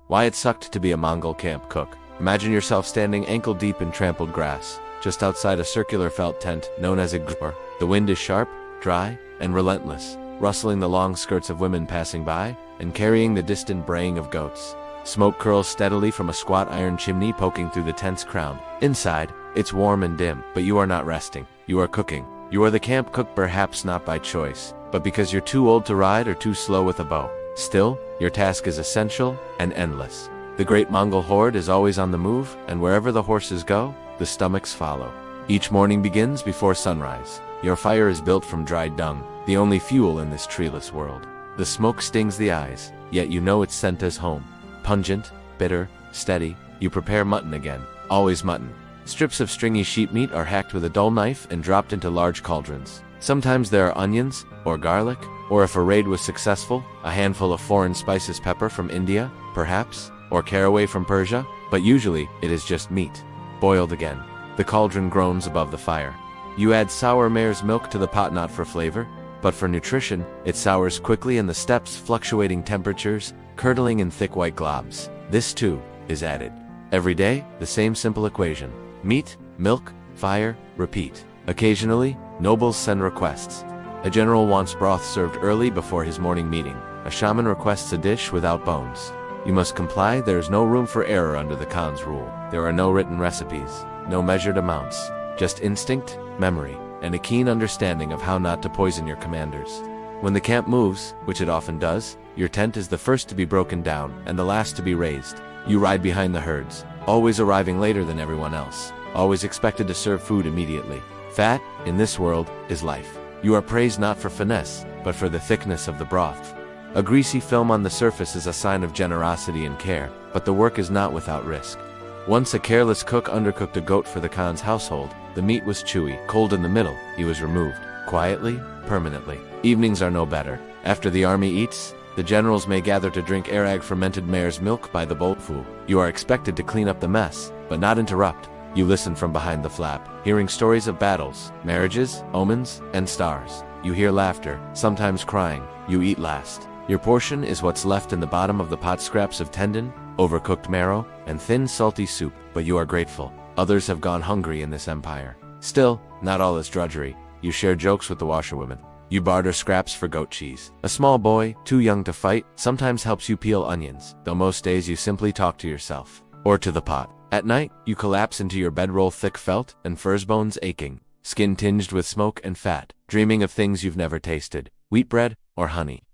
Why it sucked to be a Mongol camp cook. Imagine yourself standing ankle-deep in trampled grass, just outside a circular felt tent known as a gbur. The wind is sharp, dry, and relentless, rustling the long skirts of women passing by, and carrying the distant braying of goats. Smoke curls steadily from a squat iron chimney poking through the tent's crown. Inside, it's warm and dim, but you are not resting. You are cooking. You are the camp cook, perhaps not by choice, but because you're too old to ride or too slow with a bow. Still, your task is essential and endless. The great Mongol horde is always on the move, and wherever the horses go, the stomachs follow. Each morning begins before sunrise. Your fire is built from dried dung, the only fuel in this treeless world. The smoke stings the eyes, yet you know it's sent us home. Pungent, bitter, steady, you prepare mutton again. Always mutton. Strips of stringy sheep meat are hacked with a dull knife and dropped into large cauldrons. Sometimes there are onions, or garlic, or if a raid was successful, a handful of foreign spices, pepper from India, perhaps, or caraway from Persia, but usually it is just meat. Boiled again. The cauldron groans above the fire. You add sour mare's milk to the pot, not for flavor, but for nutrition. It sours quickly in the steppes, fluctuating temperatures, curdling in thick white globs. This too is added. Every day, the same simple equation. Meat, milk, fire, repeat. Occasionally, nobles send requests. A general wants broth served early before his morning meeting. A shaman requests a dish without bones. You must comply. There is no room for error under the Khan's rule. There are no written recipes, no measured amounts, just instinct, memory, and a keen understanding of how not to poison your commanders. When the camp moves, which it often does, your tent is the first to be broken down and the last to be raised. You ride behind the herds, always arriving later than everyone else, always expected to serve food immediately. Fat, in this world, is life. You are praised not for finesse, but for the thickness of the broth. A greasy film on the surface is a sign of generosity and care, but the work is not without risk. Once a careless cook undercooked a goat for the Khan's household. The meat was chewy, cold in the middle. He was removed, quietly, permanently. Evenings are no better. After the army eats, the generals may gather to drink arag, fermented mare's milk, by the bowlful. You are expected to clean up the mess, but not interrupt. You listen from behind the flap, hearing stories of battles, marriages, omens, and stars. You hear laughter, sometimes crying. You eat last. Your portion is what's left in the bottom of the pot, scraps of tendon, overcooked marrow, and thin salty soup, but you are grateful. Others have gone hungry in this empire. Still, not all is drudgery. You share jokes with the washerwomen. You barter scraps for goat cheese. A small boy, too young to fight, sometimes helps you peel onions, though most days you simply talk to yourself. Or to the pot. At night, you collapse into your bedroll, thick felt and fur's bones aching, skin tinged with smoke and fat, dreaming of things you've never tasted, wheat bread or honey.